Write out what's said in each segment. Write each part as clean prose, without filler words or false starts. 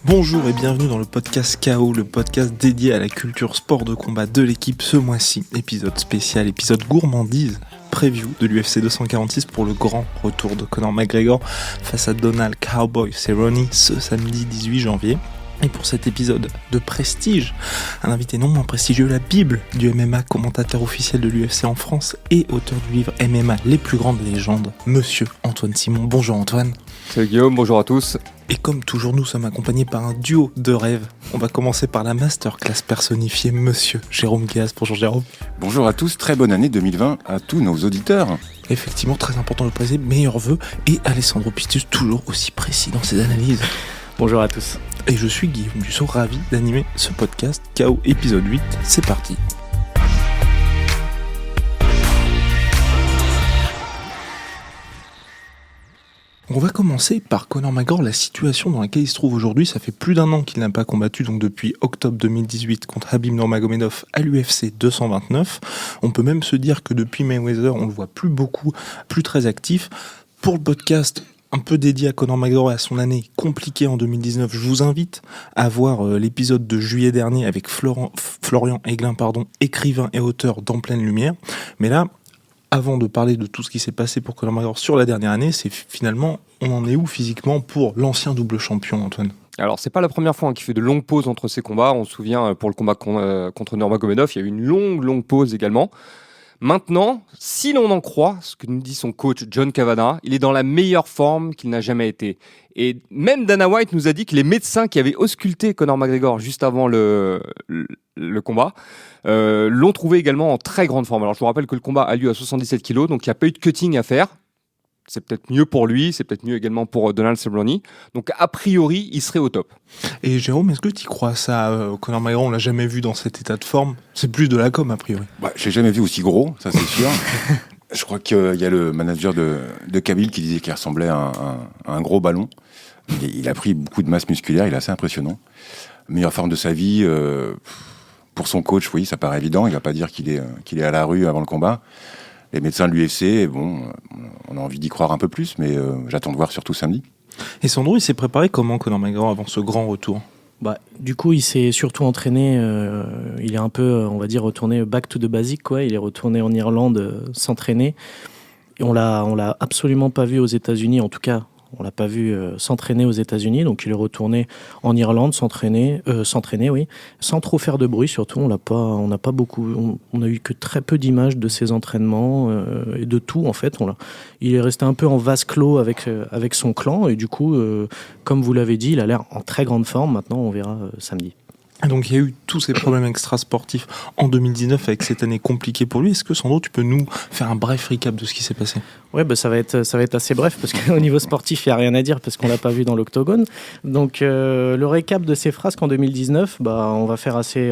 Bonjour et bienvenue dans le podcast KO, le podcast dédié à la culture sport de combat de l'équipe ce mois-ci. Épisode spécial, épisode gourmandise, preview de l'UFC 246 pour le grand retour de Conor McGregor face à Donald Cowboy Cerrone ce samedi 18 janvier. Et pour cet épisode de prestige, un invité non moins prestigieux, la Bible du MMA, commentateur officiel de l'UFC en France et auteur du livre MMA Les plus grandes légendes, Monsieur Antoine Simon. Bonjour Antoine. Salut Guillaume, bonjour à tous. Et comme toujours, nous sommes accompagnés par un duo de rêve. On va commencer par la masterclass personnifiée, Monsieur Jérôme Guéas. Bonjour Jérôme. Bonjour à tous, très bonne année 2020 à tous nos auditeurs. Effectivement, très important de le préciser, meilleurs vœux. Et Alessandro Pistus, toujours aussi précis dans ses analyses. Bonjour à tous. Et je suis Guillaume Dussault, ravi d'animer ce podcast KO épisode 8. C'est parti. On va commencer par Conor McGregor, la situation dans laquelle il se trouve aujourd'hui. Ça fait plus d'un an qu'il n'a pas combattu, donc depuis octobre 2018 contre Khabib Nurmagomedov à l'UFC 229. On peut même se dire que depuis Mayweather, on le voit plus beaucoup, plus très actif. Pour le podcast un peu dédié à Conor McGregor et à son année compliquée en 2019, je vous invite à voir l'épisode de juillet dernier avec Florian Aiglin, écrivain et auteur d'En pleine lumière. Mais là, avant de parler de tout ce qui s'est passé pour Conor McGregor sur la dernière année, c'est finalement, on en est où physiquement pour l'ancien double champion, Antoine ? Alors, c'est pas la première fois qu'il fait de longues pauses entre ses combats. On se souvient, pour le combat contre Nurmagomedov, il y a eu une longue pause également. Maintenant, si l'on en croit ce que nous dit son coach John Kavanagh, il est dans la meilleure forme qu'il n'a jamais été. Et même Dana White nous a dit que les médecins qui avaient ausculté Conor McGregor juste avant le combat l'ont trouvé également en très grande forme. Alors je vous rappelle que le combat a lieu à 77 kg, donc il n'y a pas eu de cutting à faire. C'est peut-être mieux pour lui, c'est peut-être mieux également pour Donald Cerrone. Donc a priori, il serait au top. Et Jérôme, est-ce que tu crois ça Conor McGregor, on l'a jamais vu dans cet état de forme. C'est plus de la com a priori. J'ai jamais vu aussi gros, ça c'est sûr. Je crois qu'il y a le manager de Khabib qui disait qu'il ressemblait à un gros ballon. Il a pris beaucoup de masse musculaire, il est assez impressionnant. Meilleure forme de sa vie. Pour son coach, oui, ça paraît évident. Il va pas dire qu'il est à la rue avant le combat. Les médecins de l'UFC, on a envie d'y croire un peu plus, mais j'attends de voir surtout samedi. Et Sandro, il s'est préparé comment Conor McGregor avant ce grand retour ? Du coup, il s'est surtout entraîné, il est un peu, on va dire, retourné back to the basic, quoi. Il est retourné en Irlande s'entraîner. Et on l'a absolument pas vu aux États-Unis, en tout cas. On l'a pas vu s'entraîner aux États-Unis, donc il est retourné en Irlande s'entraîner, oui, sans trop faire de bruit. Surtout, on a eu que très peu d'images de ses entraînements et de tout en fait. Il est resté un peu en vase clos avec son clan et du coup, comme vous l'avez dit, il a l'air en très grande forme. Maintenant, on verra samedi. Donc il y a eu tous ces problèmes extrasportifs en 2019 avec cette année compliquée pour lui. Est-ce que Sandro, tu peux nous faire un bref recap de ce qui s'est passé ? Ouais, ça va être assez bref parce qu'au niveau sportif, il n'y a rien à dire parce qu'on l'a pas vu dans l'octogone. Donc le récap de ses frasques en 2019, on va faire assez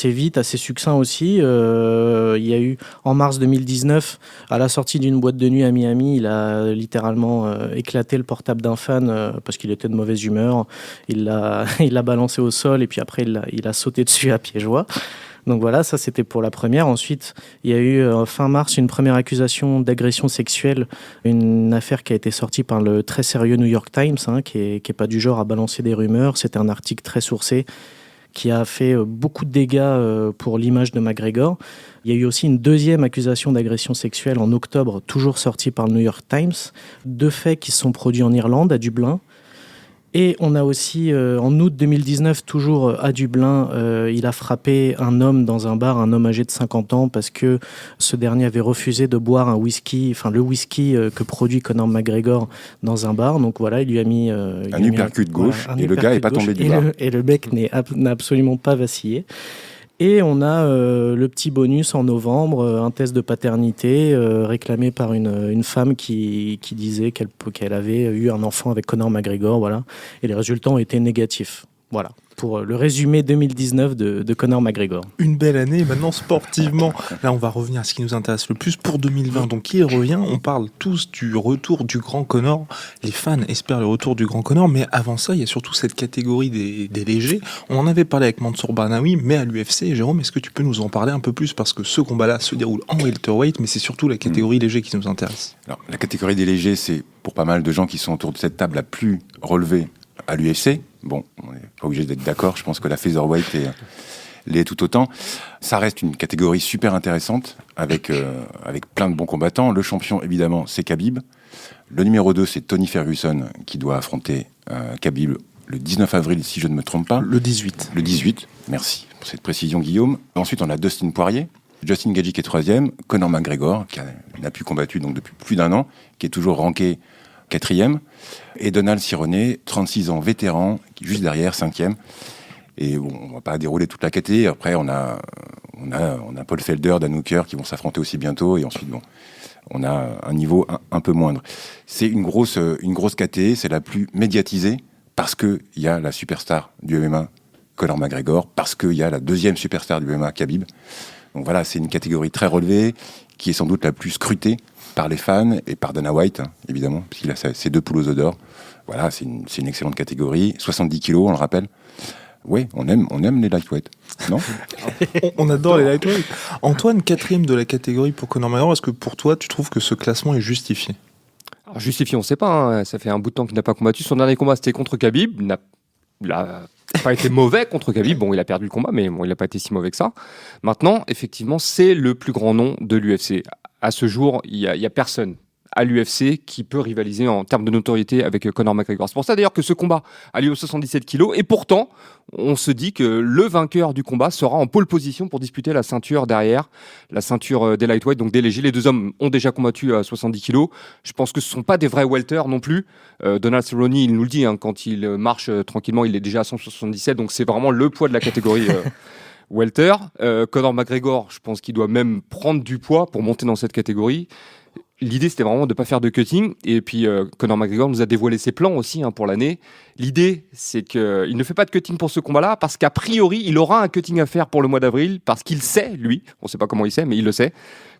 vite, assez succinct aussi. Il y a eu en mars 2019, à la sortie d'une boîte de nuit à Miami, il a littéralement éclaté le portable d'un fan parce qu'il était de mauvaise humeur. Il l'a balancé au sol et puis après il a sauté dessus à pieds joie. Donc voilà, ça c'était pour la première. Ensuite, il y a eu fin mars une première accusation d'agression sexuelle, une affaire qui a été sortie par le très sérieux New York Times, qui est pas du genre à balancer des rumeurs. C'était un article très sourcé qui a fait beaucoup de dégâts pour l'image de McGregor. Il y a eu aussi une deuxième accusation d'agression sexuelle en octobre, toujours sortie par le New York Times. 2 faits qui se sont produits en Irlande, à Dublin. Et on a aussi, en août 2019, toujours à Dublin, il a frappé un homme dans un bar, un homme âgé de 50 ans, parce que ce dernier avait refusé de boire le whisky que produit Conor McGregor dans un bar. Donc voilà, il lui a mis... un uppercut gauche, et le gars n'est pas tombé du bar. Et le mec n'a absolument pas vacillé. Et on a le petit bonus en novembre, un test de paternité réclamé par une femme qui disait qu'elle avait eu un enfant avec Conor McGregor, voilà. Et les résultats ont été négatifs. Voilà, pour le résumé 2019 de Conor McGregor. Une belle année, maintenant sportivement, là on va revenir à ce qui nous intéresse le plus pour 2020. Donc il revient, on parle tous du retour du grand Conor, les fans espèrent le retour du grand Conor, mais avant ça il y a surtout cette catégorie des légers. On en avait parlé avec Mansour Barnaoui, mais à l'UFC, Jérôme, est-ce que tu peux nous en parler un peu plus, parce que ce combat-là se déroule en welterweight, mais c'est surtout la catégorie léger qui nous intéresse. Alors, la catégorie des légers, c'est pour pas mal de gens qui sont autour de cette table la plus relevée à l'UFC. Bon, on n'est pas obligé d'être d'accord. Je pense que la featherweight l'est tout autant. Ça reste une catégorie super intéressante avec plein de bons combattants. Le champion, évidemment, c'est Khabib. Le numéro 2, c'est Tony Ferguson qui doit affronter Khabib le 19 avril, si je ne me trompe pas. Le 18. Le 18, merci pour cette précision, Guillaume. Ensuite, on a Dustin Poirier, Justin Gaethje qui est 3e, Conor McGregor, qui n'a plus combattu donc depuis plus d'1 an, qui est toujours ranké 4e, et Donald Cerrone, 36 ans, vétéran, qui est juste derrière, 5e. Et bon, on ne va pas dérouler toute la catégorie. Après, on a Paul Felder, Dan Hooker qui vont s'affronter aussi bientôt. Et ensuite, bon, on a un niveau un peu moindre. C'est une grosse catégorie, c'est la plus médiatisée parce qu'il y a la superstar du MMA, Conor McGregor, parce qu'il y a la deuxième superstar du MMA, Khabib. Donc voilà, c'est une catégorie très relevée qui est sans doute la plus scrutée par les fans et par Dana White, évidemment, puisqu'il a ses 2 poules aux œufs d'or. Voilà, c'est une excellente catégorie. 70 kilos, on le rappelle. Oui, on aime les lightweight, non? On adore les lightweight. Antoine, 4e de la catégorie pour Conor McGregor. Est-ce que pour toi, tu trouves que ce classement est justifié? Alors, justifié, on ne sait pas. Hein. Ça fait un bout de temps qu'il n'a pas combattu. Son dernier combat, c'était contre Khabib. Il n'a pas été mauvais contre Khabib. Bon, il a perdu le combat, mais bon, il n'a pas été si mauvais que ça. Maintenant, effectivement, c'est le plus grand nom de l'UFC. À ce jour, il y a personne à l'UFC qui peut rivaliser en termes de notoriété avec Conor McGregor. C'est pour ça d'ailleurs que ce combat a lieu aux 77 kilos et pourtant on se dit que le vainqueur du combat sera en pole position pour disputer la ceinture derrière, la ceinture des lightweight, donc des légers. Les 2 hommes ont déjà combattu à 70 kilos. Je pense que ce ne sont pas des vrais welters non plus. Donald Cerrone, il nous le dit, hein, quand il marche tranquillement, il est déjà à 177, donc c'est vraiment le poids de la catégorie welter. Conor McGregor, je pense qu'il doit même prendre du poids pour monter dans cette catégorie. L'idée, c'était vraiment de ne pas faire de cutting. Et puis, Conor McGregor nous a dévoilé ses plans aussi pour l'année. L'idée, c'est qu'il ne fait pas de cutting pour ce combat-là parce qu'a priori, il aura un cutting à faire pour le mois d'avril parce qu'il sait, lui, on ne sait pas comment il sait, mais il le sait,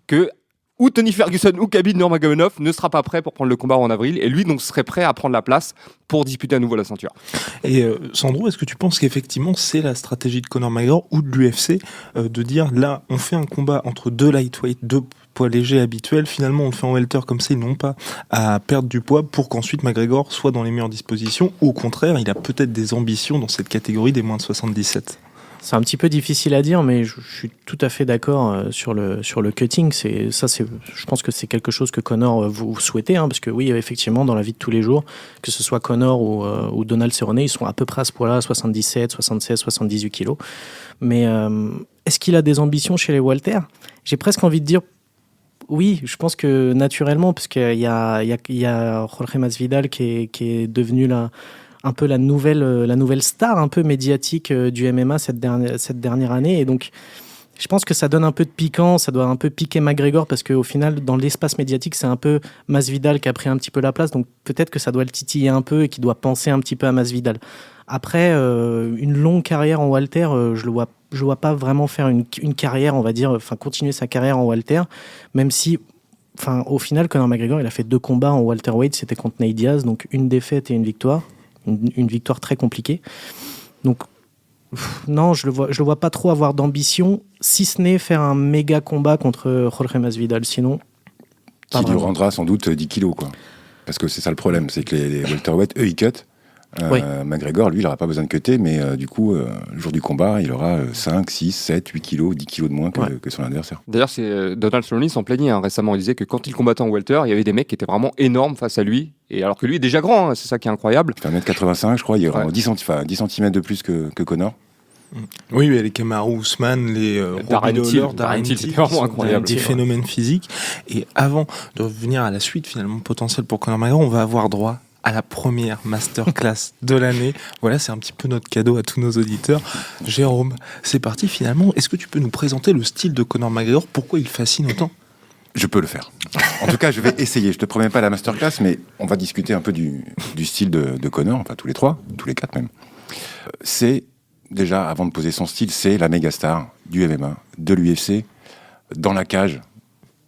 que ou Tony Ferguson ou Khabib Nurmagomedov ne sera pas prêt pour prendre le combat en avril. Et lui, donc, serait prêt à prendre la place pour disputer à nouveau la ceinture. Et Sandro, est-ce que tu penses qu'effectivement, c'est la stratégie de Conor McGregor ou de l'UFC de dire, là, on fait un combat entre 2 lightweight, 2 poids légers habituels, finalement on le fait en welter comme ça, ils n'ont pas à perdre du poids pour qu'ensuite McGregor soit dans les meilleures dispositions, ou au contraire, il a peut-être des ambitions dans cette catégorie des moins de 77? C'est un petit peu difficile à dire, mais je suis tout à fait d'accord sur le cutting. Je pense que c'est quelque chose que Conor vous souhaitez, parce que oui, effectivement, dans la vie de tous les jours, que ce soit Conor ou Donald Cerrone, ils sont à peu près à ce poids-là, 77, 76, 78 kilos. Mais est-ce qu'il a des ambitions chez les welter? J'ai presque envie de dire oui, je pense que naturellement, parce qu'il y a Jorge Masvidal qui est devenu un peu la nouvelle star un peu médiatique du MMA cette dernière année, et donc je pense que ça donne un peu de piquant, ça doit un peu piquer McGregor parce qu'au final dans l'espace médiatique c'est un peu Masvidal qui a pris un petit peu la place, donc peut-être que ça doit le titiller un peu et qu'il doit penser un petit peu à Masvidal. Après une longue carrière en welter, je le vois pas vraiment faire une carrière, on va dire, enfin continuer sa carrière en welter, même si au final Conor McGregor il a fait 2 combats en welterweight, c'était contre Nate Diaz, donc une défaite et une victoire. Une victoire très compliquée. Donc, non, je le vois pas trop avoir d'ambition, si ce n'est faire un méga combat contre Jorge Masvidal. Sinon, qui lui rendra sans doute 10 kilos, quoi. Parce que c'est ça le problème, c'est que les welterweight, eux, ils cut. Oui. McGregor, lui, il n'aura pas besoin de cutter, mais du coup, le jour du combat, il aura 5, 6, 7, 8 kilos, 10 kilos de moins que son adversaire. D'ailleurs, c'est Donald Cerrone s'en plaignait récemment. Il disait que quand il combattait en welter, il y avait des mecs qui étaient vraiment énormes face à lui. Et alors que lui est déjà grand, c'est ça qui est incroyable. Il fait 1m85, je crois, il aura 10 cm de plus que Conor. Oui, mais les Kamaru Usman, les Darren Till, c'était vraiment incroyable. Des phénomènes physiques. Et avant de revenir à la suite finalement potentielle pour Conor McGregor, on va avoir droit à la première masterclass de l'année. Voilà, c'est un petit peu notre cadeau à tous nos auditeurs. Jérôme, c'est parti finalement. Est-ce que tu peux nous présenter le style de Conor McGregor? Pourquoi il fascine autant? Je peux le faire. En tout cas, je vais essayer. Je te promets pas la masterclass, mais on va discuter un peu du style de Conor, enfin tous les 3, tous les 4 même. C'est déjà, avant de poser son style, c'est la méga star du MMA, de l'UFC, dans la cage,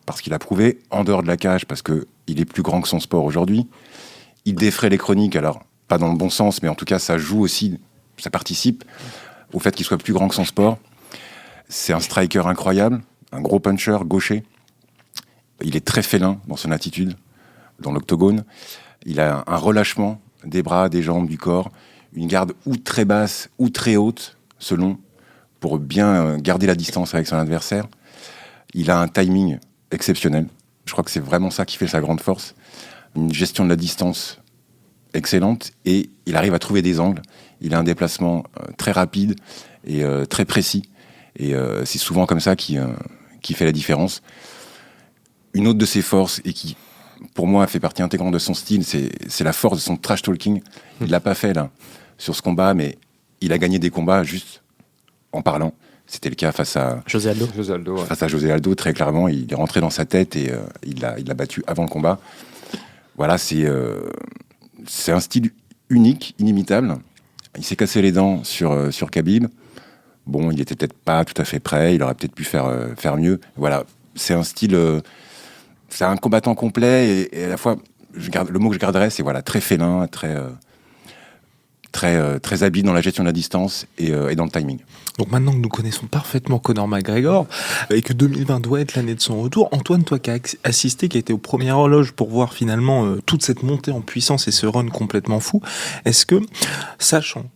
parce qu'il a prouvé, en dehors de la cage, parce qu'il est plus grand que son sport aujourd'hui. Il défraie les chroniques, alors pas dans le bon sens, mais en tout cas ça joue aussi, ça participe au fait qu'il soit plus grand que son sport. C'est un striker incroyable, un gros puncher gaucher. Il est très félin dans son attitude, dans l'octogone. Il a un relâchement des bras, des jambes, du corps, une garde ou très basse ou très haute, selon, pour bien garder la distance avec son adversaire. Il a un timing exceptionnel. Je crois que c'est vraiment ça qui fait sa grande force. Une gestion de la distance excellente et il arrive à trouver des angles. Il a un déplacement très rapide et très précis. Et c'est souvent comme ça qui fait la différence. Une autre de ses forces et qui, pour moi, fait partie intégrante de son style, c'est la force de son trash talking. Il ne l'a pas fait là, sur ce combat, mais il a gagné des combats juste en parlant. C'était le cas face à José Aldo. Ouais. Face à José Aldo, très clairement. Il est rentré dans sa tête et il l'a battu avant le combat. Voilà, c'est un style unique, inimitable. Il s'est cassé les dents sur Khabib. Bon, il était peut-être pas tout à fait prêt. Il aurait peut-être pu faire mieux. Voilà, c'est un style... c'est un combattant complet et à la fois, le mot que je garderais, c'est voilà, très félin, très habile dans la gestion de la distance et dans le timing. Donc maintenant que nous connaissons parfaitement Conor McGregor et que 2020 doit être l'année de son retour, Antoine, toi qui as assisté, qui a été aux premières horloges pour voir finalement toute cette montée en puissance et ce run complètement fou, est-ce que,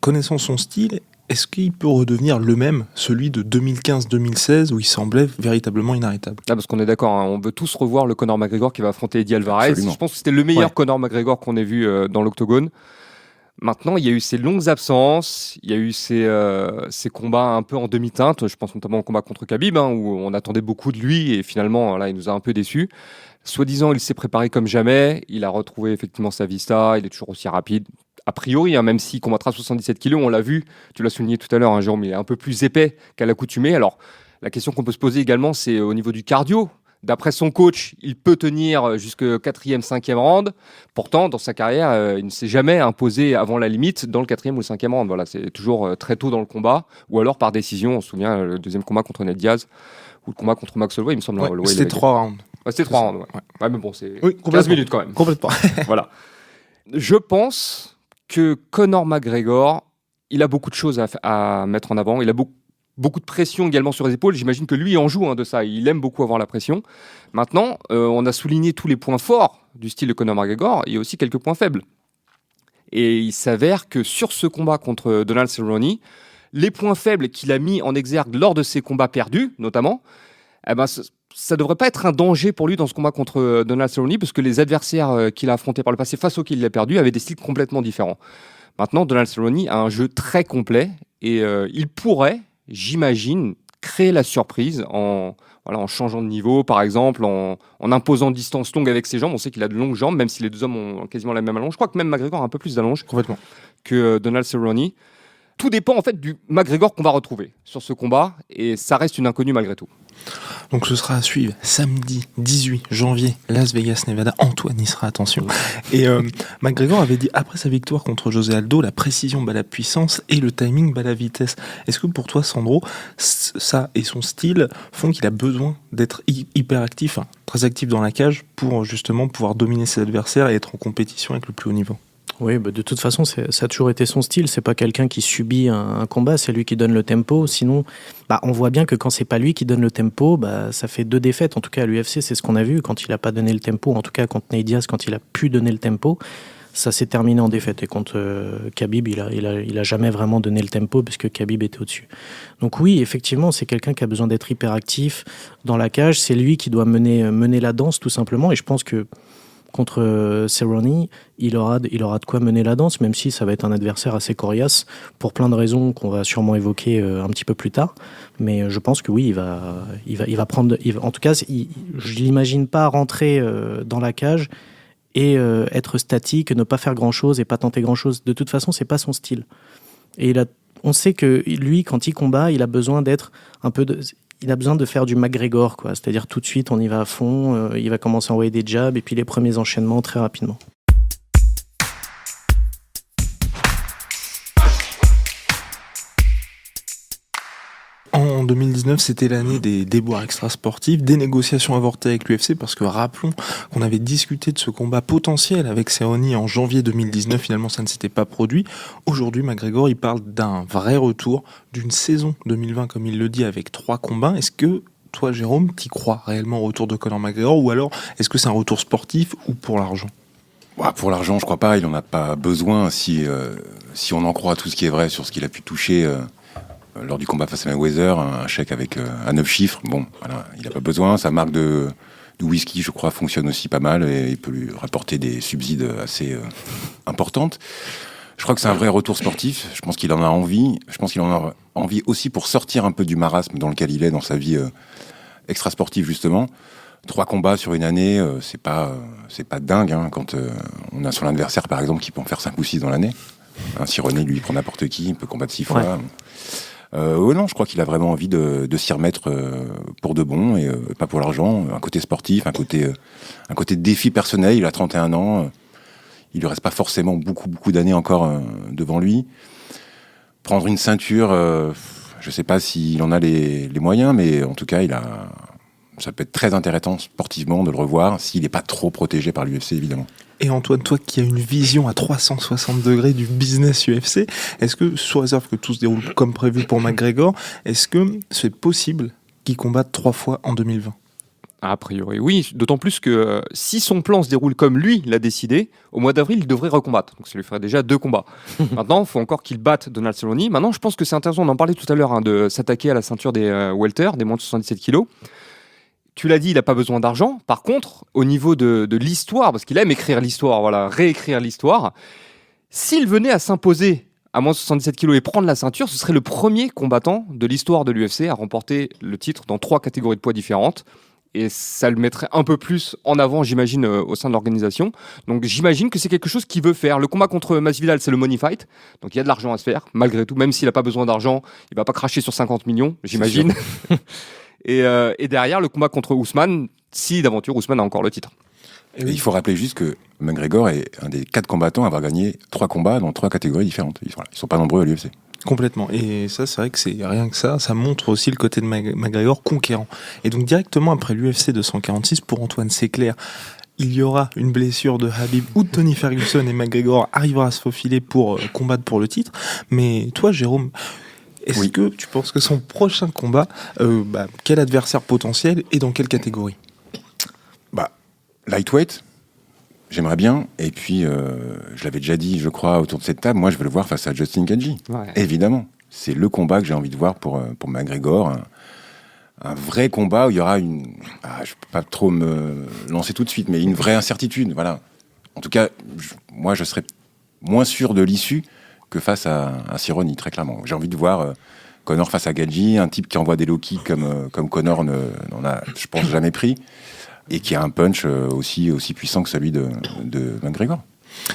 connaissant son style, est-ce qu'il peut redevenir le même, celui de 2015-2016 où il semblait véritablement inarrêtable? Parce qu'on est d'accord, hein, on veut tous revoir le Conor McGregor qui va affronter Eddie Alvarez. Absolument. Je pense que c'était le meilleur Conor McGregor qu'on ait vu dans l'octogone. Maintenant, il y a eu ces longues absences, il y a eu ces combats un peu en demi-teinte. Je pense notamment au combat contre Khabib, où on attendait beaucoup de lui et finalement, là, il nous a un peu déçus. Soi-disant, il s'est préparé comme jamais. Il a retrouvé effectivement sa vista. Il est toujours aussi rapide. A priori, même s'il combattra 77 kilos, on l'a vu, tu l'as souligné tout à l'heure, Jérôme, il est un peu plus épais qu'à l'accoutumée. Alors, la question qu'on peut se poser également, c'est au niveau du cardio. D'après son coach, il peut tenir jusqu'au 4e, 5e round. Pourtant, dans sa carrière, il ne s'est jamais imposé avant la limite dans le 4e ou le 5e round. Voilà, c'est toujours très tôt dans le combat, ou alors par décision. On se souvient le deuxième combat contre Ned Diaz, ou le combat contre Max Holloway, il me semble. Ouais, c'était 3 rounds. Ouais, c'était 3 rounds, ouais. Ouais, mais bon, c'est 15 minutes quand même. Complètement. Voilà. Je pense que Conor McGregor, il a beaucoup de choses à mettre en avant. Il a beaucoup de pression également sur les épaules. J'imagine que lui il en joue de ça. Il aime beaucoup avoir la pression. Maintenant, on a souligné tous les points forts du style de Conor McGregor. Il y a aussi quelques points faibles. Et il s'avère que sur ce combat contre Donald Cerrone, les points faibles qu'il a mis en exergue lors de ses combats perdus, notamment, ça ne devrait pas être un danger pour lui dans ce combat contre Donald Cerrone, parce que les adversaires qu'il a affrontés par le passé face auxquels il a perdu avaient des styles complètement différents. Maintenant, Donald Cerrone a un jeu très complet et il pourrait, j'imagine, créer la surprise en changeant de niveau, par exemple, en imposant distance longue avec ses jambes. On sait qu'il a de longues jambes, même si les deux hommes ont quasiment la même allonge. Je crois que même McGregor a un peu plus d'allonge que Donald Cerrone. Tout dépend en fait du McGregor qu'on va retrouver sur ce combat et ça reste une inconnue malgré tout. Donc ce sera à suivre samedi 18 janvier, Las Vegas, Nevada. Antoine y sera, attention. Et McGregor avait dit après sa victoire contre José Aldo, la précision bat la puissance et le timing bat la vitesse. Est-ce que pour toi, Sandro, ça et son style font qu'il a besoin d'être hyper actif, très actif dans la cage pour justement pouvoir dominer ses adversaires et être en compétition avec le plus haut niveau? Oui, de toute façon, ça a toujours été son style. C'est pas quelqu'un qui subit un combat, c'est lui qui donne le tempo. Sinon, on voit bien que quand c'est pas lui qui donne le tempo, ça fait 2 défaites. En tout cas, à l'UFC, c'est ce qu'on a vu quand il a pas donné le tempo. En tout cas, contre Nate Diaz, quand il a pu donner le tempo, ça s'est terminé en défaite. Et contre Khabib, il a jamais vraiment donné le tempo puisque Khabib était au-dessus. Donc oui, effectivement, c'est quelqu'un qui a besoin d'être hyper actif dans la cage. C'est lui qui doit mener la danse, tout simplement. Et je pense que contre Cerrone, il aura de quoi mener la danse, même si ça va être un adversaire assez coriace, pour plein de raisons qu'on va sûrement évoquer un petit peu plus tard. Mais je pense que oui, il va prendre... en tout cas, je l'imagine pas rentrer dans la cage et être statique, ne pas faire grand-chose et pas tenter grand-chose. De toute façon, c'est pas son style. Et on sait que lui, quand il combat, il a besoin d'être un peu... Il a besoin de faire du McGregor, quoi. C'est-à-dire tout de suite, on y va à fond, il va commencer à envoyer des jabs et puis les premiers enchaînements très rapidement. En 2019, c'était l'année des déboires extrasportifs, des négociations avortées avec l'UFC, parce que rappelons qu'on avait discuté de ce combat potentiel avec Cerrone en janvier 2019, finalement ça ne s'était pas produit. Aujourd'hui, McGregor, il parle d'un vrai retour, d'une saison 2020, comme il le dit, avec 3 combats. Est-ce que toi, Jérôme, t'y crois réellement au retour de Conor McGregor, ou alors est-ce que c'est un retour sportif ou pour l'argent ? Pour l'argent, je crois pas. Il en a pas besoin si on en croit tout ce qui est vrai sur ce qu'il a pu toucher lors du combat face à Mayweather, un chèque avec à 9 chiffres. Bon, voilà, il a pas besoin. Sa marque de whisky, je crois, fonctionne aussi pas mal et il peut lui rapporter des subsides assez importantes. Je crois que c'est un vrai retour sportif. Je pense qu'il en a envie. Je pense qu'il en a envie aussi pour sortir un peu du marasme dans lequel il est dans sa vie extra-sportive, justement. 3 combats sur une année, c'est pas dingue, hein, quand on a son adversaire, par exemple, qui peut en faire 5 ou 6 dans l'année. Cerrone, lui, il prend n'importe qui, il peut combattre 6 fois. Non, je crois qu'il a vraiment envie de s'y remettre pour de bon et pas pour l'argent. Un côté sportif, un côté défi personnel. Il a 31 ans. Il lui reste pas forcément beaucoup d'années encore devant lui. Prendre une ceinture, je sais pas s'il en a les moyens, mais en tout cas, ça peut être très intéressant sportivement de le revoir s'il n'est pas trop protégé par l'UFC, évidemment. Et Antoine, toi qui as une vision à 360 degrés du business UFC, est-ce que, sous réserve que tout se déroule comme prévu pour McGregor, est-ce que c'est possible qu'il combatte 3 fois en 2020 ? A priori, oui. D'autant plus que si son plan se déroule comme lui l'a décidé, au mois d'avril, il devrait recombattre. Donc ça lui ferait déjà 2 combats. Maintenant, il faut encore qu'il batte Donald Cerrone. Maintenant, je pense que c'est intéressant, on en parlait tout à l'heure, hein, de s'attaquer à la ceinture des welter, des moins de 77 kilos. Tu l'as dit, il n'a pas besoin d'argent. Par contre, au niveau de l'histoire, parce qu'il aime écrire l'histoire, voilà, réécrire l'histoire, s'il venait à s'imposer à moins de 77 kilos et prendre la ceinture, ce serait le premier combattant de l'histoire de l'UFC à remporter le titre dans 3 catégories de poids différentes. Et ça le mettrait un peu plus en avant, j'imagine, au sein de l'organisation. Donc j'imagine que c'est quelque chose qu'il veut faire. Le combat contre Masvidal, c'est le money fight. Donc il y a de l'argent à se faire, malgré tout. Même s'il n'a pas besoin d'argent, il ne va pas cracher sur 50 millions, j'imagine. Et derrière, le combat contre Ousmane, si d'aventure Ousmane a encore le titre. Et il faut rappeler juste que McGregor est un des 4 combattants à avoir gagné 3 combats dans 3 catégories différentes. Ils sont pas nombreux à l'UFC. Complètement. Et ça, c'est vrai que c'est rien que ça montre aussi le côté de McGregor conquérant. Et donc directement après l'UFC 246, pour Antoine, c'est clair, il y aura une blessure de Khabib ou de Tony Ferguson et McGregor arrivera à se faufiler pour combattre pour le titre. Mais toi, Jérôme, est-ce que tu penses que son prochain combat, quel adversaire potentiel et dans quelle catégorie ? Lightweight, j'aimerais bien. Et puis, je l'avais déjà dit, je crois, autour de cette table, moi, je veux le voir face à Justin Gaethje. Ouais. Évidemment. C'est le combat que j'ai envie de voir pour McGregor. Un vrai combat où il y aura je ne peux pas trop me lancer tout de suite, mais une vraie incertitude. Voilà. En tout cas, moi, je serais moins sûr de l'issue que face à Cerrone, très clairement. J'ai envie de voir Conor face à Gaethje, un type qui envoie des low kicks comme Conor n'en a, je pense, jamais pris. Et qui a un punch aussi puissant que celui de McGregor.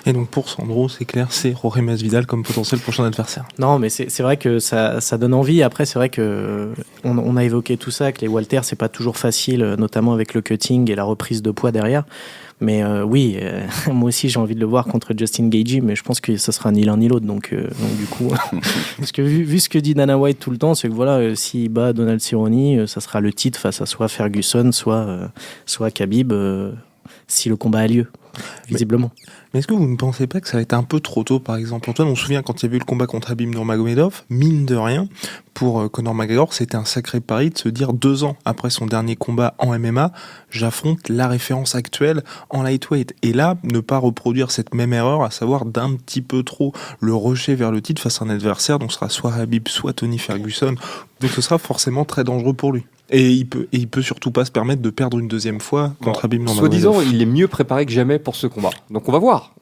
Et donc pour Sandro, c'est clair, c'est Jorge Masvidal comme potentiel prochain adversaire. Non, mais c'est vrai que ça donne envie. Après, c'est vrai que on a évoqué tout ça, que les welter, c'est pas toujours facile, notamment avec le cutting et la reprise de poids derrière. Mais oui, moi aussi j'ai envie de le voir contre Justin Gaethje, mais je pense que ça sera ni l'un ni l'autre. Donc du coup, parce que vu ce que dit Dana White tout le temps, c'est que voilà, s'il bat Donald Cerrone, ça sera le titre face à soit Ferguson, soit Khabib, si le combat a lieu, visiblement. Mais est-ce que vous ne pensez pas que ça va être un peu trop tôt, par exemple ? Antoine, on se souvient quand il y a eu le combat contre Khabib Nurmagomedov, mine de rien, pour Conor McGregor, c'était un sacré pari de se dire 2 ans après son dernier combat en MMA, j'affronte la référence actuelle en lightweight. Et là, ne pas reproduire cette même erreur, à savoir d'un petit peu trop le rusher vers le titre face à un adversaire, donc ce sera soit Khabib, soit Tony Ferguson, donc ce sera forcément très dangereux pour lui. Et il peut surtout pas se permettre de perdre une deuxième fois contre Khabib Nurmagomedov. Soi-disant, il est mieux préparé que jamais pour ce combat. Donc on va voir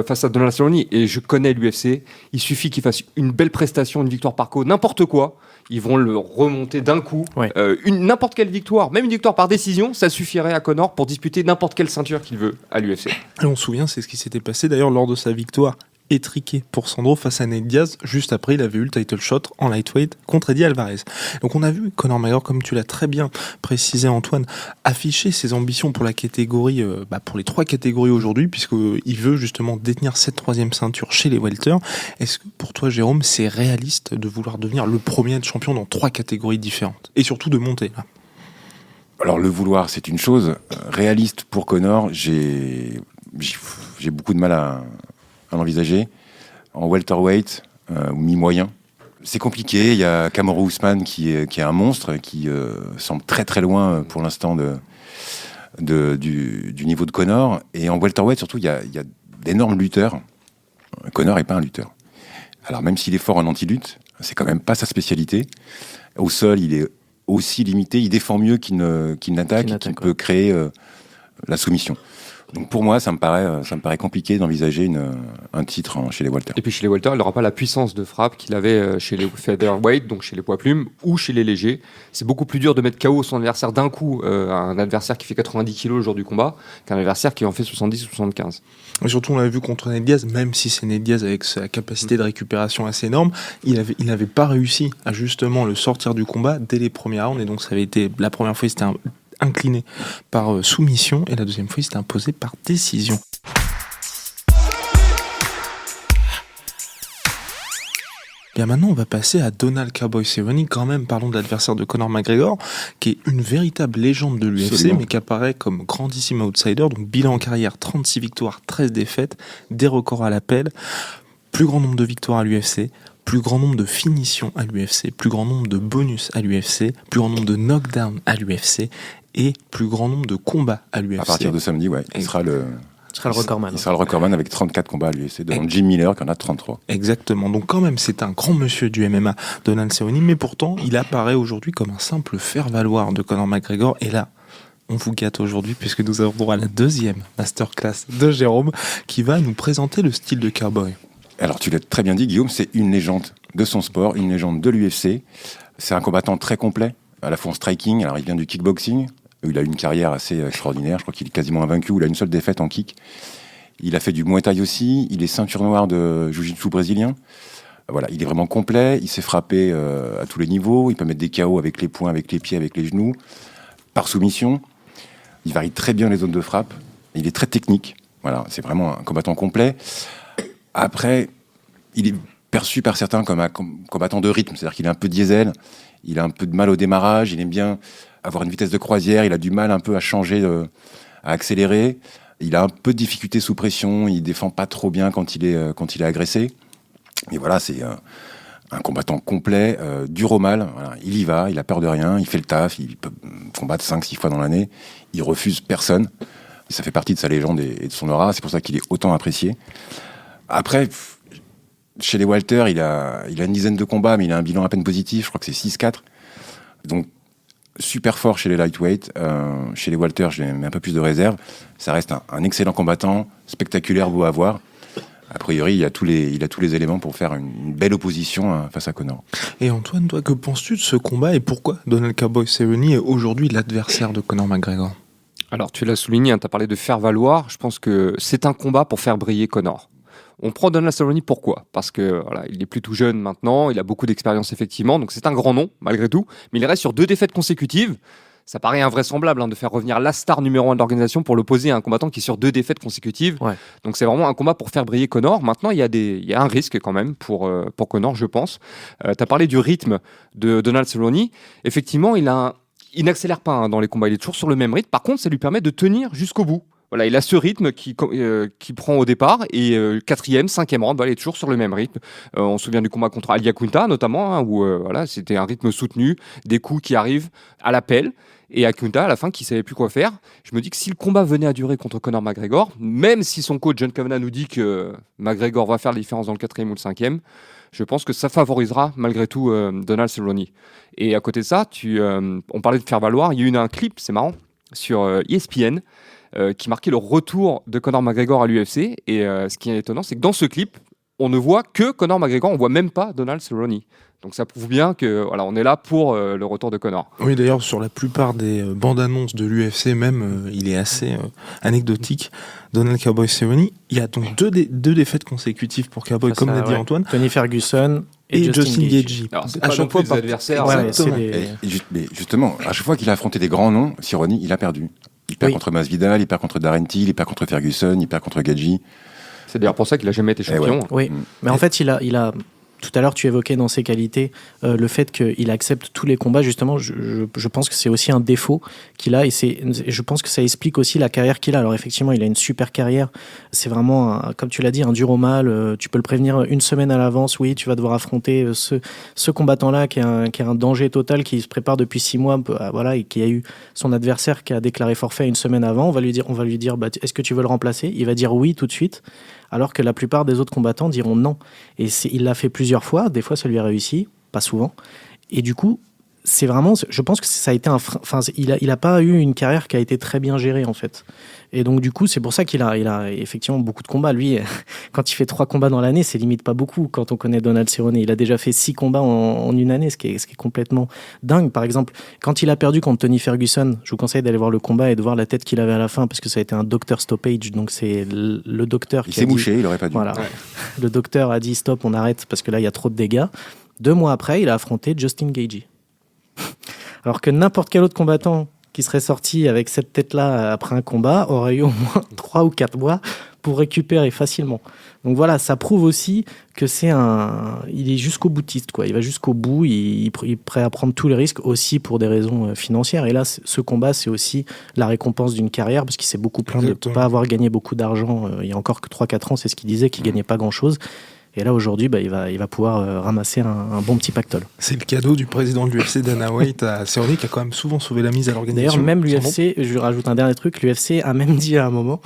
face à Donald Cerrone. Et je connais l'UFC. Il suffit qu'il fasse une belle prestation, une victoire par KO, n'importe quoi. Ils vont le remonter d'un coup. Ouais. N'importe quelle victoire, même une victoire par décision, ça suffirait à Conor pour disputer n'importe quelle ceinture qu'il veut à l'UFC. Et on se souvient, c'est ce qui s'était passé d'ailleurs lors de sa victoire étriqué pour Sandro face à Nate Diaz. Juste après, il avait eu le title shot en lightweight contre Eddie Alvarez. Donc on a vu Conor McGregor, comme tu l'as très bien précisé Antoine, afficher ses ambitions pour la catégorie, pour les 3 catégories aujourd'hui, puisqu'il veut justement détenir cette 3e ceinture chez les welter. Est-ce que pour toi, Jérôme, c'est réaliste de vouloir devenir le premier champion dans 3 catégories différentes et surtout de monter là ? Alors le vouloir, c'est une chose. Réaliste pour Conor, j'ai beaucoup de mal à l'envisager. En welterweight ou mi-moyen, c'est compliqué. Il y a Kamaru Usman qui est un monstre, qui semble très très loin pour l'instant du niveau de Conor. Et en welterweight, surtout, il y a d'énormes lutteurs. Conor n'est pas un lutteur. Alors, même s'il est fort en anti-lutte, c'est quand même pas sa spécialité. Au sol, il est aussi limité. Il défend mieux qu'il n'attaque et qu'il peut créer la soumission. Donc pour moi, ça me paraît compliqué d'envisager un titre chez les welter. Et puis chez les welter, il n'aura pas la puissance de frappe qu'il avait chez les featherweight, donc chez les poids plumes, ou chez les légers. C'est beaucoup plus dur de mettre KO son adversaire d'un coup, un adversaire qui fait 90 kg le jour du combat, qu'un adversaire qui en fait 70 ou 75. Et surtout, on l'a vu contre Nate Diaz, même si c'est Nate Diaz avec sa capacité de récupération assez énorme, il n'avait pas réussi à justement le sortir du combat dès les premiers rounds, et donc ça avait été, la première fois, c'était incliné par soumission, et la deuxième fois, il s'était imposé par décision. Bien maintenant, on va passer à Donald Cowboy Cerrone. Quand même, parlons de l'adversaire de Conor McGregor, qui est une véritable légende de l'UFC, Absolument. mais qui apparaît comme grandissime outsider. Donc, bilan en carrière, 36 victoires, 13 défaites, des records à l'appel, plus grand nombre de victoires à l'UFC, plus grand nombre de finitions à l'UFC, plus grand nombre de bonus à l'UFC, plus grand nombre de knockdowns à l'UFC, et plus grand nombre de combats à l'UFC. À partir de samedi, ouais, il sera le recordman. Il sera le recordman avec 34 combats à l'UFC, devant Jim Miller qui en a 33. Exactement. Donc quand même, c'est un grand monsieur du MMA, Donald Cerrone, mais pourtant, il apparaît aujourd'hui comme un simple faire-valoir de Conor McGregor. Et là, on vous gâte aujourd'hui puisque nous avons droit à la deuxième masterclass de Jérôme qui va nous présenter le style de cowboy. Alors tu l'as très bien dit, Guillaume, c'est une légende de son sport, une légende de l'UFC. C'est un combattant très complet, à la fois en striking. Alors il vient du kickboxing, où il a une carrière assez extraordinaire. Je crois qu'il est quasiment invaincu, où il a une seule défaite en kick. Il a fait du Muay Thai aussi. Il est ceinture noire de Jiu-Jitsu brésilien. Voilà, il est vraiment complet. Il sait frapper à tous les niveaux. Il peut mettre des KO avec les poings, avec les pieds, avec les genoux, par soumission. Il varie très bien les zones de frappe. Il est très technique. Voilà, c'est vraiment un combattant complet. Après, il est perçu par certains comme un combattant de rythme. C'est-à-dire qu'il est un peu diesel. Il a un peu de mal au démarrage. Il aime bien avoir une vitesse de croisière. Il a du mal un peu à changer, à accélérer. Il a un peu de difficulté sous pression. Il défend pas trop bien quand il est agressé. Mais voilà, c'est un combattant complet, dur au mal. Voilà, il y va, il a peur de rien, il fait le taf, il peut combattre 5-6 fois dans l'année. Il refuse personne. Ça fait partie de sa légende et de son aura. C'est pour ça qu'il est autant apprécié. Après, chez les welter, il a une dizaine de combats, mais il a un bilan à peine positif. Je crois que c'est 6-4. Donc, super fort chez les lightweight. Chez les welter, j'ai un peu plus de réserve. Ça reste un excellent combattant, spectaculaire, beau à voir. A priori, il a tous les éléments pour faire une belle opposition face à Conor. Et Antoine, toi, que penses-tu de ce combat et pourquoi Donald Cowboy Cerrone est aujourd'hui l'adversaire de Conor McGregor ? Alors, tu l'as souligné, tu as parlé de faire valoir. Je pense que c'est un combat pour faire briller Conor. On prend Donald Cerrone pourquoi ? Parce que voilà, il est plutôt jeune maintenant, il a beaucoup d'expérience effectivement, donc c'est un grand nom malgré tout, mais il reste sur 2 défaites consécutives. Ça paraît invraisemblable de faire revenir la star numéro 1 de l'organisation pour l'opposer à un combattant qui est sur 2 défaites consécutives. Ouais. Donc c'est vraiment un combat pour faire briller Conor. Maintenant, il y a un risque quand même pour Conor, je pense. Tu as parlé du rythme de Donald Cerrone. Effectivement, il n'accélère pas dans les combats, il est toujours sur le même rythme. Par contre, ça lui permet de tenir jusqu'au bout. Voilà, il a ce rythme qui prend au départ et 4e, 5e round, il est toujours sur le même rythme. On se souvient du combat contre Ali Akunta notamment, où c'était un rythme soutenu, des coups qui arrivent à l'appel. Et Akunta, à la fin, qui ne savait plus quoi faire. Je me dis que si le combat venait à durer contre Conor McGregor, même si son coach John Kavanagh nous dit que McGregor va faire la différence dans le 4e ou le 5e, je pense que ça favorisera malgré tout Donald Cerrone. Et à côté de ça, on parlait de faire valoir, il y a eu un clip, c'est marrant, sur ESPN, qui marquait le retour de Conor McGregor à l'UFC. Et ce qui est étonnant, c'est que dans ce clip, on ne voit que Conor McGregor, on ne voit même pas Donald Cerrone. Donc ça prouve bien que voilà, on est là pour le retour de Conor. Oui, d'ailleurs, sur la plupart des bandes annonces de l'UFC même, il est assez anecdotique. Donald Cowboy Cerrone, il y a donc deux défaites consécutives pour Cowboy, comme l'a dit Antoine. Tony Ferguson et Justin Gaethje. Alors, c'est à chaque fois des adversaires. Ouais, mais justement, à chaque fois qu'il a affronté des grands noms, Cerrone, il a perdu. Il perd contre Masvidal, il perd contre Darren Till, il perd contre Ferguson, il perd contre Gaethje. C'est d'ailleurs pour ça qu'il n'a jamais été champion. Oui, mais en fait, il a Tout à l'heure, tu évoquais dans ses qualités le fait qu'il accepte tous les combats. Justement, je pense que c'est aussi un défaut qu'il a et je pense que ça explique aussi la carrière qu'il a. Alors effectivement, il a une super carrière. C'est vraiment, comme tu l'as dit, un dur au mal. Tu peux le prévenir une semaine à l'avance. Oui, tu vas devoir affronter ce combattant-là qui est un danger total, qui se prépare depuis 6 mois, voilà, et qui a eu son adversaire qui a déclaré forfait une semaine avant. On va lui dire, bah, est-ce que tu veux le remplacer ? Il va dire oui tout de suite. Alors que la plupart des autres combattants diront non. Et il l'a fait plusieurs fois, des fois ça lui a réussi, pas souvent. Et du coup, c'est vraiment, je pense que ça a été il a pas eu une carrière qui a été très bien gérée en fait. Et donc du coup, c'est pour ça qu'il a effectivement beaucoup de combats. Lui, quand il fait 3 combats dans l'année, c'est limite pas beaucoup quand on connaît Donald Cerrone. Il a déjà fait 6 combats en une année, ce qui est complètement dingue. Par exemple, quand il a perdu contre Tony Ferguson, je vous conseille d'aller voir le combat et de voir la tête qu'il avait à la fin, parce que ça a été un doctor stoppage. Donc c'est le docteur qui s'est mouché, il aurait pas dû. Voilà. Ouais. Le docteur a dit stop, on arrête parce que là il y a trop de dégâts. 2 mois après, il a affronté Justin Gaethje. Alors que n'importe quel autre combattant qui serait sorti avec cette tête-là après un combat aurait eu au moins 3 ou 4 mois pour récupérer facilement. Donc voilà, ça prouve aussi que il est jusqu'au boutiste, quoi. Il va jusqu'au bout, il est prêt à prendre tous les risques aussi pour des raisons financières. Et là, ce combat, c'est aussi la récompense d'une carrière, parce qu'il s'est beaucoup plaint de ne pas avoir gagné beaucoup d'argent il y a encore que 3-4 ans, c'est ce qu'il disait, qu'il ne gagnait pas grand-chose. Et là, aujourd'hui, il va pouvoir ramasser un bon petit pactole. C'est le cadeau du président de l'UFC, Dana White, à Cerrone, qui a quand même souvent sauvé la mise à l'organisation. D'ailleurs, même l'UFC, je rajoute un dernier truc, l'UFC a même dit à un moment,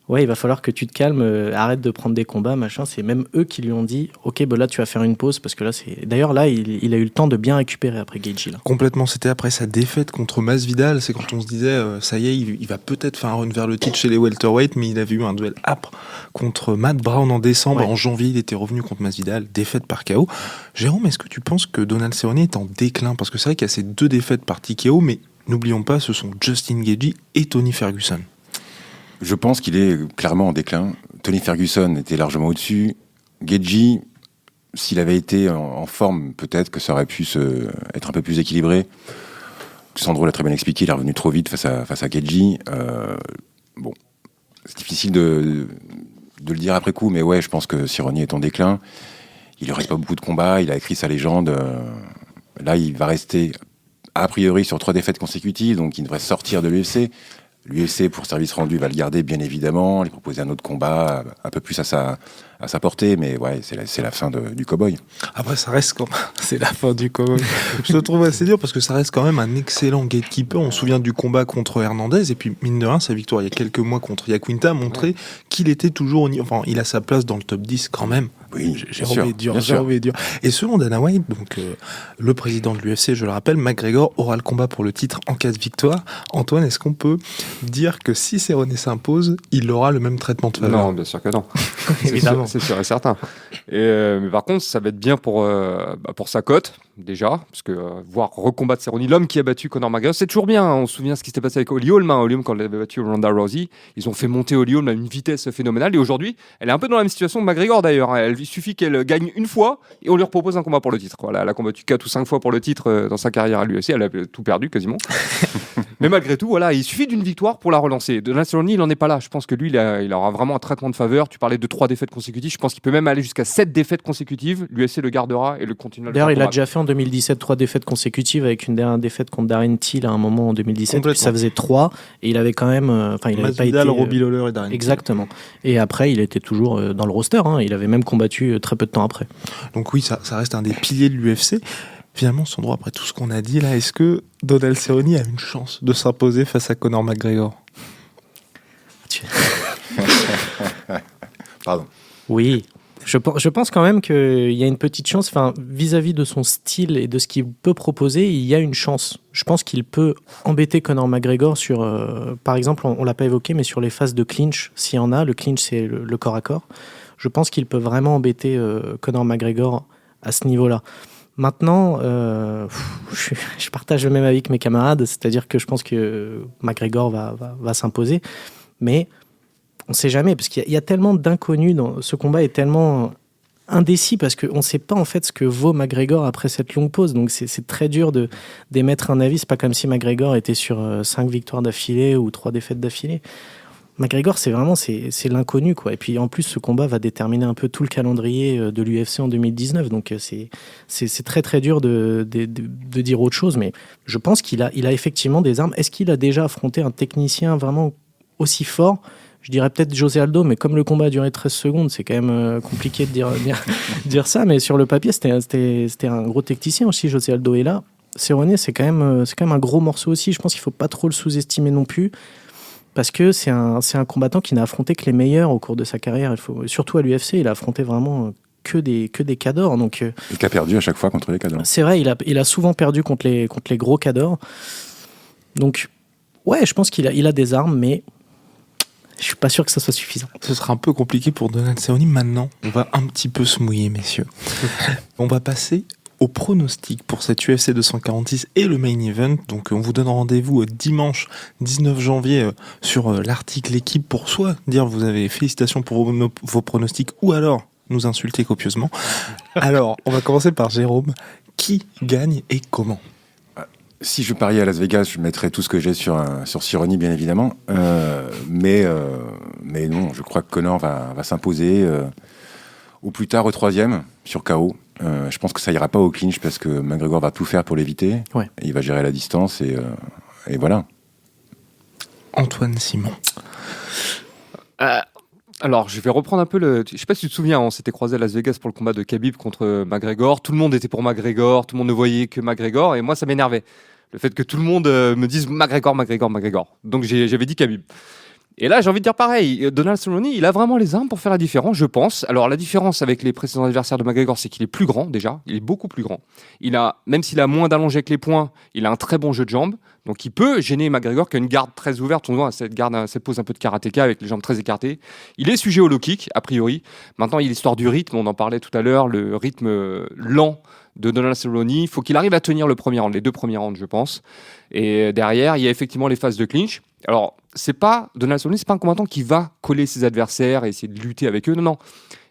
ouais, il va falloir que tu te calmes, arrête de prendre des combats, machin. C'est même eux qui lui ont dit, ok, là, tu vas faire une pause, parce que là, c'est... D'ailleurs, là, il a eu le temps de bien récupérer après Gaethje. Complètement, c'était après sa défaite contre Masvidal, c'est quand on se disait, ça y est, il va peut-être faire un run vers le titre chez les welterweight, mais il avait eu un duel âpre contre Matt Brown en décembre. Ouais. En janvier, il était revenu contre Masvidal, défaite par KO. Jérôme, est-ce que tu penses que Donald Cerrone est en déclin ? Parce que c'est vrai qu'il y a ces 2 défaites par TKO, mais n'oublions pas, ce sont Justin Gaethje et Tony Ferguson. Je pense qu'il est clairement en déclin. Tony Ferguson était largement au-dessus. Gaethje, s'il avait été en forme, peut-être que ça aurait pu être un peu plus équilibré. Sandro l'a très bien expliqué, il est revenu trop vite face à Gaethje. Bon, c'est difficile de le dire après coup, mais ouais, je pense que Cerrone est en déclin. Il ne reste pas beaucoup de combats, il a écrit sa légende. Là, il va rester a priori sur 3 défaites consécutives, donc il devrait sortir de l'UFC. L'UFC, pour service rendu, va le garder, bien évidemment, lui proposer un autre combat, un peu plus à sa portée, mais ouais, c'est la fin du cow-boy. Après, ça reste quand même... C'est la fin du cow-boy. Je le trouve assez dur, parce que ça reste quand même un excellent gatekeeper. On se souvient du combat contre Hernandez, et puis, mine de rien, sa victoire il y a quelques mois contre Iaquinta a montré qu'il était toujours au niveau... Enfin, il a sa place dans le top 10 quand même. Oui, j'ai envie dur. Et selon Dana White, donc le président de l'UFC, je le rappelle, McGregor aura le combat pour le titre en cas de victoire. Antoine, est-ce qu'on peut dire que si Cerrone s'impose, il aura le même traitement de faveur ? Non, bien sûr que non. Évidemment, c'est sûr et certain. Mais par contre, ça va être bien pour sa cote déjà, parce que voir recombattre Cerrone, l'homme qui a battu Conor McGregor, c'est toujours bien. Hein. On se souvient ce qui s'était passé avec Holly Holm. Holly Holm, quand elle avait battu Ronda Rousey, ils ont fait monter Holly Holm à une vitesse phénoménale. Et aujourd'hui, elle est un peu dans la même situation que McGregor d'ailleurs. Il suffit qu'elle gagne une fois et on lui propose un combat pour le titre. Voilà, elle a combattu 4 ou 5 fois pour le titre dans sa carrière à l'UFC. Elle a tout perdu quasiment. Mais malgré tout, voilà, il suffit d'une victoire pour la relancer. Donald Cerrone, il n'en est pas là. Je pense que lui, il aura vraiment un traitement de faveur. Tu parlais de 3 défaites consécutives. Je pense qu'il peut même aller jusqu'à 7 défaites consécutives. L'UFC le gardera et le continuera. D'ailleurs, il a déjà fait en 2017 3 défaites consécutives avec une dernière défaite contre Darren Till à un moment en 2017. Puis ça faisait 3 et il avait quand même. Il n'avait pas été. Robbie Lawler et Darren Till. Exactement. Et après, il était toujours dans le roster. Hein. Il avait même combattu très peu de temps après. Donc oui, ça reste un des piliers de l'UFC. Finalement, Sandro, après tout ce qu'on a dit là, est-ce que Donald Cerrone a une chance de s'imposer face à Conor McGregor ? Pardon. Oui. Je pense quand même qu'il y a une petite chance, vis-à-vis de son style et de ce qu'il peut proposer, il y a une chance. Je pense qu'il peut embêter Conor McGregor sur, par exemple, on ne l'a pas évoqué, mais sur les phases de clinch, s'il y en a, le clinch c'est le corps à corps. Je pense qu'il peut vraiment embêter Conor McGregor à ce niveau-là. Maintenant, je partage le même avis que mes camarades, c'est-à-dire que je pense que McGregor va s'imposer, mais on ne sait jamais, parce qu'il y a tellement d'inconnus, ce combat est tellement indécis, parce qu'on ne sait pas en fait ce que vaut McGregor après cette longue pause, donc c'est très dur d'émettre un avis. C'est pas comme si McGregor était sur 5 victoires d'affilée ou 3 défaites d'affilée. McGregor, c'est l'inconnu, quoi. Et puis en plus, ce combat va déterminer un peu tout le calendrier de l'UFC en 2019. Donc c'est très très dur de dire autre chose. Mais je pense qu'il a effectivement des armes. Est-ce qu'il a déjà affronté un technicien vraiment aussi fort ? Je dirais peut-être José Aldo, mais comme le combat a duré 13 secondes, c'est quand même compliqué de dire ça. Mais sur le papier, c'était un gros technicien aussi, José Aldo. Et là, Cerrone, c'est quand même un gros morceau aussi. Je pense qu'il ne faut pas trop le sous-estimer non plus. Parce que c'est un combattant qui n'a affronté que les meilleurs au cours de sa carrière. Surtout à l'UFC, il a affronté vraiment que des cadors. Donc, et qui a perdu à chaque fois contre les cadors. C'est vrai, il a souvent perdu contre les gros cadors. Donc, ouais, je pense qu'il a des armes, mais je suis pas sûr que ça soit suffisant. Ce sera un peu compliqué pour Donald Cerrone. Maintenant, on va un petit peu se mouiller, messieurs. On va passer au pronostic pour cette UFC 246 et le main event. Donc on vous donne rendez-vous dimanche 19 janvier sur l'article Équipe pour soit dire vous avez félicitations pour vos pronostics ou alors nous insulter copieusement. Alors, on va commencer par Jérôme. Qui gagne et comment ? Si je pariais à Las Vegas, je mettrais tout ce que j'ai sur Cerrone, bien évidemment. Mais non, je crois que Conor va s'imposer au plus tard au 3e sur KO. Je pense que ça ira pas au clinch parce que McGregor va tout faire pour l'éviter. Ouais. Il va gérer la distance et voilà. Antoine Simon. Alors, je vais reprendre un peu je sais pas si tu te souviens, on s'était croisé à Las Vegas pour le combat de Khabib contre McGregor. Tout le monde était pour McGregor, tout le monde ne voyait que McGregor et moi ça m'énervait. Le fait que tout le monde me dise McGregor. Donc j'avais dit Khabib. Et là, j'ai envie de dire pareil. Donald Cerrone, il a vraiment les armes pour faire la différence, je pense. Alors, la différence avec les précédents adversaires de McGregor, c'est qu'il est plus grand, déjà. Il est beaucoup plus grand. Même s'il a moins d'allongé avec les poings, il a un très bon jeu de jambes. Donc, il peut gêner McGregor, qui a une garde très ouverte. On voit cette pose un peu de karatéka avec les jambes très écartées. Il est sujet au low kick, a priori. Maintenant, il y a l'histoire du rythme. On en parlait tout à l'heure. Le rythme lent de Donald Cerrone. Il faut qu'il arrive à tenir le premier round, les 2 premiers rounds, je pense. Et derrière, il y a effectivement les phases de clinch. Alors, Donald Cerrone, c'est pas un combattant qui va coller ses adversaires et essayer de lutter avec eux. Non.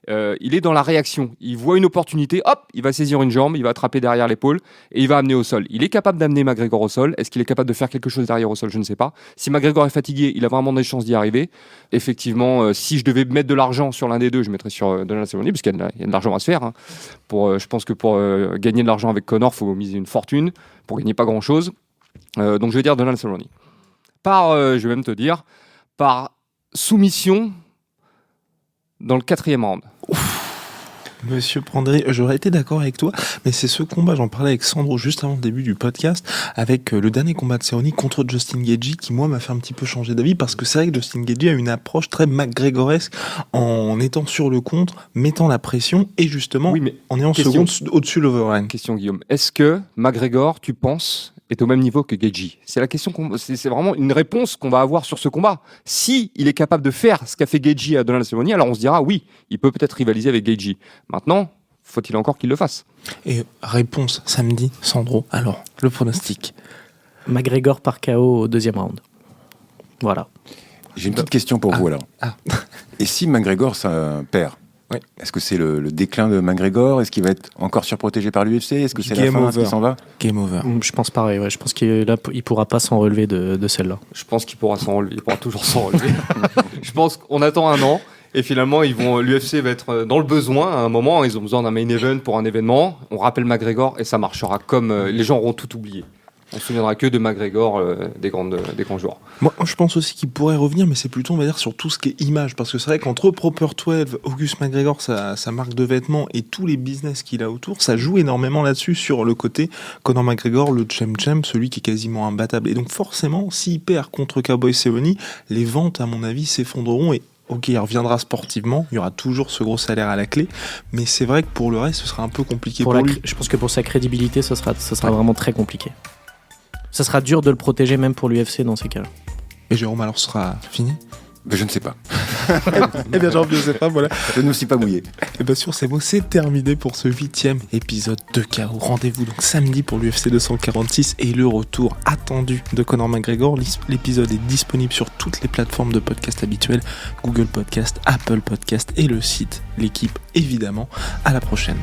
Il est dans la réaction. Il voit une opportunité, hop, il va saisir une jambe, il va attraper derrière l'épaule et il va amener au sol. Il est capable d'amener McGregor au sol. Est-ce qu'il est capable de faire quelque chose derrière au sol ? Je ne sais pas. Si McGregor est fatigué, il a vraiment des chances d'y arriver. Effectivement, si je devais mettre de l'argent sur l'un des deux, je mettrais sur Donald Cerrone parce qu'il y a de l'argent à se faire. Hein. Je pense que pour gagner de l'argent avec Conor, il faut miser une fortune. Pour gagner pas grand-chose. Donc je vais dire Donald Cerrone. Je vais même te dire, par soumission dans le 4e round. Monsieur Prandré, j'aurais été d'accord avec toi, mais c'est ce combat, j'en parlais avec Sandro juste avant le début du podcast, avec le dernier combat de Cerrone contre Justin Gaethje, qui moi m'a fait un petit peu changer d'avis, parce que c'est vrai que Justin Gaethje a une approche très McGregoresque, en étant sur le contre, mettant la pression, et justement en ayant seconde au-dessus de l'overhand. Question Guillaume, est-ce que McGregor, tu penses, est au même niveau que Gaethje ? C'est la question, c'est vraiment une réponse qu'on va avoir sur ce combat. Si il est capable de faire ce qu'a fait Gaethje à Donald Cerrone, alors on se dira oui, il peut peut-être rivaliser avec Gaethje. Maintenant, faut-il encore qu'il le fasse ? Et réponse samedi, Sandro. Alors, le pronostic. McGregor par KO au 2e round. Voilà. J'ai une petite question pour vous alors. Et si McGregor ça perd ? Oui. Est-ce que c'est le déclin de McGregor ? Est-ce qu'il va être encore surprotégé par l'UFC ? Est-ce que c'est la fin ? Est-ce qu'il s'en va ? Game over. Je pense pareil, ouais. Je pense qu'il ne pourra pas s'en relever de celle-là. Je pense qu'il pourra s'en relever. Il pourra toujours s'en relever. Je pense qu'on attend un an. Et finalement, l'UFC va être dans le besoin. À un moment, ils ont besoin d'un main event pour un événement. On rappelle McGregor et ça marchera comme les gens auront tout oublié. On ne se souviendra que de McGregor, des grands joueurs. Moi, je pense aussi qu'il pourrait revenir, mais c'est plutôt, on va dire, sur tout ce qui est image. Parce que c'est vrai qu'entre Proper 12, Auguste McGregor, sa marque de vêtements et tous les business qu'il a autour, ça joue énormément là-dessus, sur le côté Conor McGregor, le champ, celui qui est quasiment imbattable. Et donc forcément, s'il perd contre Cowboy Cerrone, les ventes, à mon avis, s'effondreront. Et ok, il reviendra sportivement, il y aura toujours ce gros salaire à la clé, mais c'est vrai que pour le reste, ce sera un peu compliqué pour lui. Je pense que pour sa crédibilité, ce sera vraiment très compliqué. Ça sera dur de le protéger même pour l'UFC dans ces cas-là. Et Jérôme, alors ce sera fini ? Je ne sais pas. Eh bien, je ne sais pas, voilà. Je ne me suis pas mouillé. Et bien sur ces mots, c'est terminé pour ce 8e épisode de KO. Rendez-vous donc samedi pour l'UFC 246 et le retour attendu de Conor McGregor. L'épisode est disponible sur toutes les plateformes de podcast habituelles, Google Podcast, Apple Podcast et le site L'Équipe, évidemment. À la prochaine.